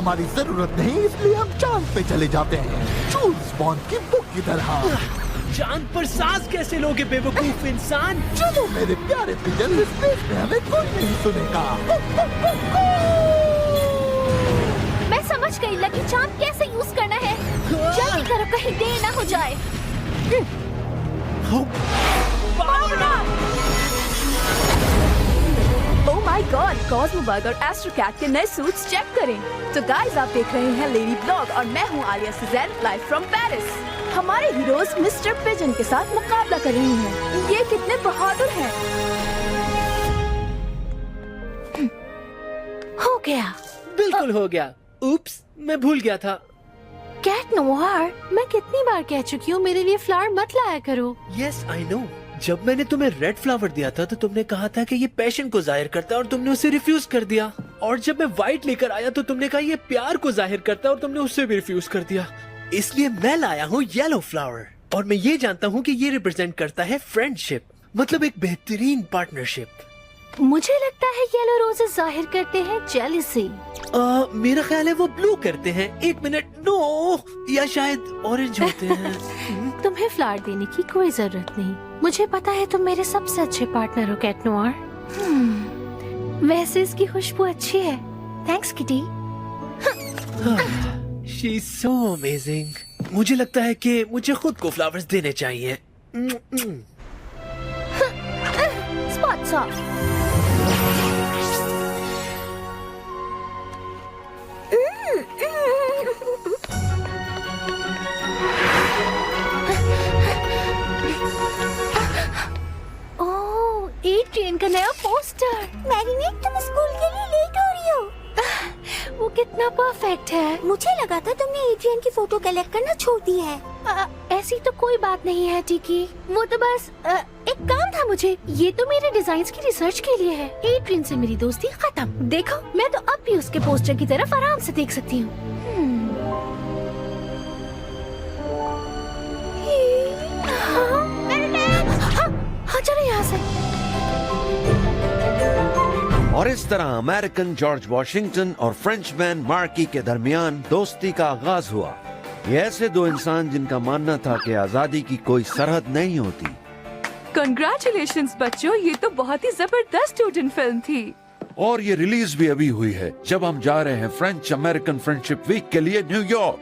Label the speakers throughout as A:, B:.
A: हमारी जरूरत नहीं, इसलिए हम चांद पे चले जाते हैं, जूल्स बॉन्ड की बुक की तरह।
B: चांद पर सांस कैसे लोगे बेवकूफ इंसान?
A: चलो मेरे प्यारे पिजन, स्पेस में हमें कोई नहीं सुनेगा।
C: मैं समझ गई, लकी चार्म कैसे यूज करना है। जल्दी करो, कहीं देर ना हो जाए।
D: Oh my God, Cosmo bug और एस्ट्रो कैट के नए सूट्स चेक करें। तो गाइस, आप देख रहे हैं लेडी ब्लॉग और मैं हूँ Alia Suzanne, live from Paris. हमारे हीरोज मिस्टर पिजन के साथ मुकाबला कर रहे हैं। ये कितने बहादुर हैं।
C: हो गया।
B: बिल्कुल हो गया। उप्स, मैं भूल गया था।
C: कैट नोवार, मैं कितनी बार कह चुकी हूँ मेरे लिए फ्लावर मत लाया करो।
B: Yes I know. जब मैंने तुम्हें रेड फ्लावर दिया था तो तुमने कहा था कि ये पैशन को जाहिर करता है और तुमने उसे रिफ्यूज कर दिया। और जब मैं व्हाइट लेकर आया तो तुमने कहा ये प्यार को जाहिर करता है और तुमने उसे भी रिफ्यूज कर दिया। इसलिए मैं लाया हूँ येलो फ्लावर और मैं ये जानता हूँ कि ये रिप्रेजेंट करता है फ्रेंडशिप, मतलब एक बेहतरीन पार्टनरशिप।
C: मुझे लगता है येलो रोजेस जाहिर करते हैं जेलसी।
B: मेरा ख्याल है वो ब्लू करते हैं। एक मिनट, नो, या शायद ऑरेंज होते हैं।
C: तुम्हें फ्लावर देने की कोई जरूरत नहीं। मुझे पता है तुम मेरे सबसे अच्छे पार्टनर हो कैट नोवार। वैसे इसकी खुशबू अच्छी है। Thanks kitty.
B: She is so amazing. मुझे लगता है कि मुझे खुद को फ्लावर्स देने चाहिए।
C: Spots of. एड्रियन का नया पोस्टर। मैरीनेट, तुम स्कूल के लिए लेट हो रही हो। वो कितना परफेक्ट है। मुझे लगा था तुमने एड्रियन की फोटो कलेक्ट करना छोड़ दी है। ऐसी तो कोई बात नहीं है टिकी, वो तो बस एक काम था मुझे। ये तो मेरे डिजाइन्स की रिसर्च के लिए है। एड्रियन से मेरी दोस्ती खत्म। देखो, मैं तो अब भी उसके पोस्टर की तरफ आराम से देख सकती हूँ। हाँ, चलो यहाँ से।
E: और इस तरह अमेरिकन जॉर्ज वॉशिंगटन और फ्रेंचमैन मार्की के दरमियान दोस्ती का आगाज हुआ। ये ऐसे दो इंसान जिनका मानना था कि आजादी की कोई सरहद नहीं होती।
D: कंग्रेचुलेशंस बच्चों, ये तो बहुत ही जबरदस्त स्टूडेंट फिल्म थी।
E: और ये रिलीज भी अभी हुई है जब हम जा रहे हैं फ्रेंच अमेरिकन फ्रेंडशिप वीक के लिए न्यूयॉर्क।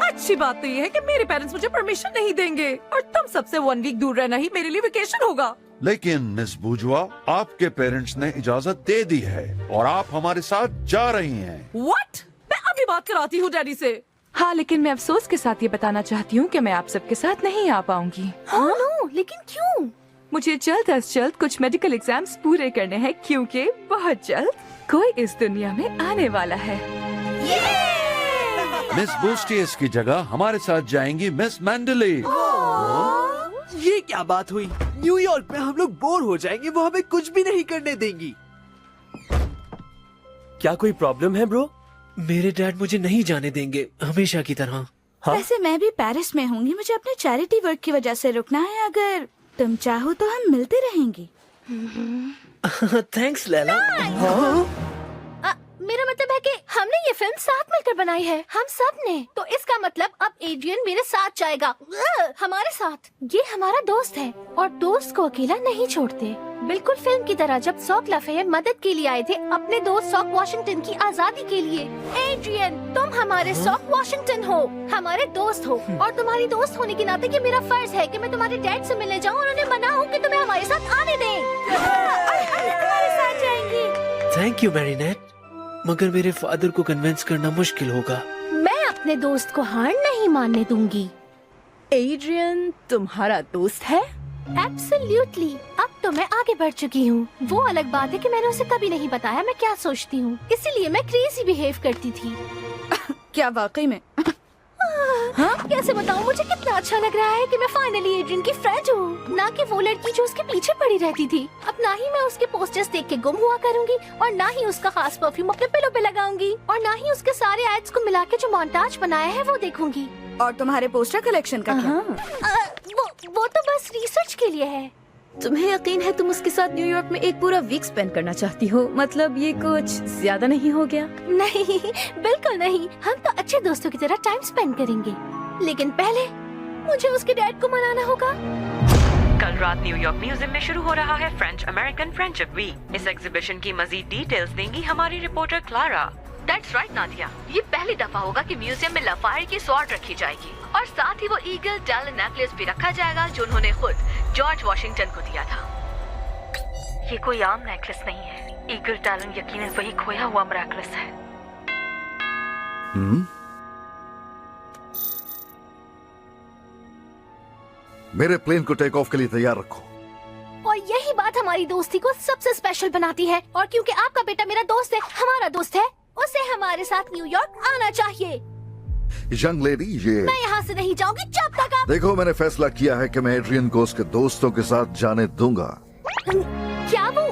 D: अच्छी बात तो ये है कि मेरे पेरेंट्स मुझे परमिशन नहीं देंगे और तुम सबसे 1 वीक दूर रहना ही मेरे लिए वेकेशन होगा।
E: लेकिन मिस बुजवा, आपके पेरेंट्स ने इजाजत दे दी है और आप हमारे साथ जा रही हैं।
D: What? मैं अभी बात कराती हूँ डैडी से। हाँ, लेकिन मैं अफसोस के साथ ये बताना चाहती हूँ कि मैं आप सबके साथ नहीं आ पाऊंगी।
C: नो, लेकिन क्यों?
D: मुझे जल्द अज जल्द कुछ मेडिकल एग्जाम्स पूरे करने हैं क्योंकि बहुत जल्द कोई इस दुनिया में आने वाला है।
E: मिस बूस्टियस की जगह हमारे साथ जाएंगी मिस मैंडली।
B: ये क्या बात हुई? न्यूयॉर्क में हम लोग बोर हो जाएंगे, वो हमें कुछ भी नहीं करने देंगी। क्या कोई प्रॉब्लम है ब्रो? मेरे डैड मुझे नहीं जाने देंगे, हमेशा की तरह। हाँ?
F: वैसे मैं भी पेरिस में होंगी, मुझे अपने चैरिटी वर्क की वजह से रुकना है। अगर तुम चाहो तो हम मिलते रहेंगे।
B: थैंक्स लैला। हाँ?
C: मेरा मतलब है कि हमने ये फिल्म साथ मिलकर बनाई है, हम सब ने। तो इसका मतलब अब एड्रियन मेरे साथ जाएगा, हमारे साथ। ये हमारा दोस्त है और दोस्त को अकेला नहीं छोड़ते। बिल्कुल फिल्म की तरह जब सॉक लफे मदद के लिए आए थे अपने दोस्त सॉक वॉशिंगटन की आजादी के लिए। एड्रियन, तुम हमारे सॉक वॉशिंगटन हो, हमारे दोस्त हो, और तुम्हारी दोस्त होने के नाते ये मेरा फर्ज है कि मैं तुम्हारे डैड से मिलने जाऊँ और उन्हें मनाऊं कि तुम्हें हमारे साथ आने दें। तुम्हारे साथ जाएंगी।
B: थैंक यू मैरीनेट, मगर मेरे फादर को कन्विंस करना मुश्किल होगा।
C: मैं अपने दोस्त को हार नहीं मानने दूंगी।
D: एड्रियन तुम्हारा दोस्त है?
C: एब्सोल्युटली। अब तो मैं आगे बढ़ चुकी हूँ। वो अलग बात है कि मैंने उसे कभी नहीं बताया मैं क्या सोचती हूँ, इसीलिए मैं क्रेजी बिहेव करती थी।
F: क्या वाकई में?
C: हाँ, कैसे बताऊँ, मुझे कितना अच्छा लग रहा है कि मैं फाइनली एड्रियन की फ्रेंड हूँ, ना कि वो लड़की जो उसके पीछे पड़ी रहती थी। अब ना ही मैं उसके पोस्टर्स देख के गुम हुआ करूँगी और ना ही उसका खास परफ्यूम अपने पिलो पे लगाऊंगी और ना ही उसके सारे एड्स को मिला के जो मोन्टाज बनाया है वो देखूंगी।
F: और तुम्हारे पोस्टर कलेक्शन का क्या?
C: वो तो बस रिसर्च के लिए है।
D: तुम्हें यकीन है तुम उसके साथ न्यूयॉर्क में एक पूरा वीक स्पेंड करना चाहती हो? मतलब ये कुछ ज्यादा नहीं हो गया?
C: नहीं, बिल्कुल नहीं। हम तो अच्छे दोस्तों की तरह टाइम स्पेंड करेंगे, लेकिन पहले मुझे उसके डैड को मनाना होगा।
G: कल रात न्यूयॉर्क म्यूजियम में शुरू हो रहा है फ्रेंच अमेरिकन फ्रेंडशिप वीक। इस एग्जीबिशन की मजीद डिटेल्स देंगी हमारी reporter Clara.
D: That's right, Nadia. ये पहली दफा होगा कि म्यूजियम में लफायर की स्वॉर्ड रखी जाएगी और साथ ही वो ईगल टैलेंट नेकलेस भी रखा जाएगा जो उन्होंने खुद जॉर्ज वॉशिंगटन को दिया था। ये कोई आम नेकलेस नहीं है। ईगल टैलेंट यकीनन वही खोया हुआ मिरेकल्स है।
H: मेरे प्लेन को टेक ऑफ के लिए तैयार रखो।
C: और यही बात हमारी दोस्ती को सबसे स्पेशल बनाती है। और क्योंकि आपका बेटा मेरा दोस्त है, हमारा दोस्त है, उसे हमारे साथ न्यूयॉर्क आना चाहिए।
H: यंग लेडी, ये
C: मैं यहाँ से नहीं जाऊंगी जब तक आप।
H: देखो, मैंने फैसला किया है कि मैं एड्रियन को उसके दोस्तों के साथ जाने दूंगा।
C: क्या वो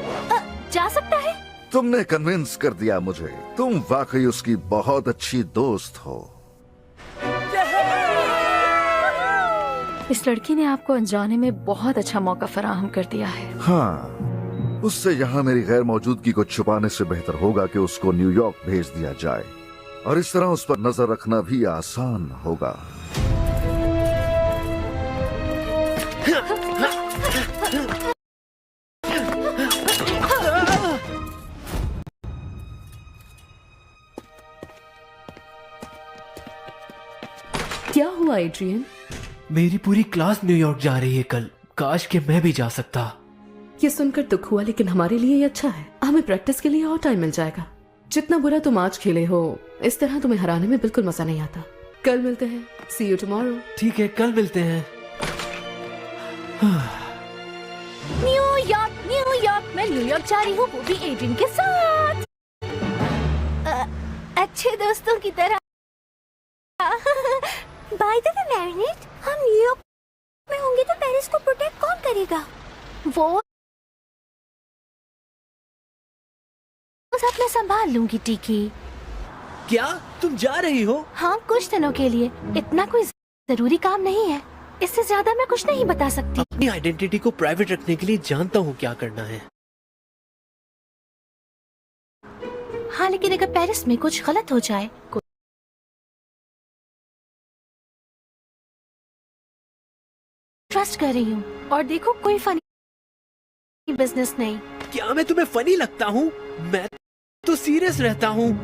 C: जा सकता है?
H: तुमने कन्विंस कर दिया मुझे। तुम वाकई उसकी बहुत अच्छी दोस्त हो।
D: इस लड़की ने आपको अनजाने में बहुत अच्छा मौका फराहम कर दिया है।
H: हाँ, उससे यहाँ मेरी गैर मौजूदगी को छुपाने से बेहतर होगा कि उसको न्यूयॉर्क भेज दिया जाए, और इस तरह उस पर नजर रखना भी आसान होगा।
D: क्या हुआ एड्रियन?
B: मेरी पूरी क्लास न्यूयॉर्क जा रही है कल। काश कि मैं भी जा सकता।
I: ये सुनकर दुख हुआ, लेकिन हमारे लिए ये अच्छा है। हमें प्रैक्टिस के लिए और टाइम मिल जाएगा। जितना बुरा तुम आज खेले हो, इस तरह तुम्हें हराने में बिल्कुल मजा नहीं आता। कल मिलते हैं। सी यू टुमारो।
B: ठीक है, कल मिलते हैं।
C: न्यूयॉर्क, न्यूयॉर्क, मैं न्यूयॉर्क जा रही हूँ, वो भी एड्रियन के साथ। अच्छे दोस्तों की तरह। बाय द वे मैरिनेट, हम न्यूयॉर्क में होंगे तो पेरिस को प्रोटेक्ट कौन करेगा? वो सब मैं संभाल लूंगी। टिकी,
B: क्या तुम जा रही हो?
C: हाँ, कुछ दिनों के लिए। इतना कोई जरूरी काम नहीं है, इससे ज्यादा मैं कुछ नहीं बता सकती।
B: अपनी आइडेंटिटी को प्राइवेट रखने के लिए जानता हूँ क्या करना है।
C: हाँ, लेकिन अगर पेरिस में कुछ गलत हो जाए, ट्रस्ट कर रही हूँ। और देखो, कोई फनी बिजनेस नहीं।
B: क्या मैं तुम्हें फनी लगता हूँ? मैं तो सीरियस रहता हूँ।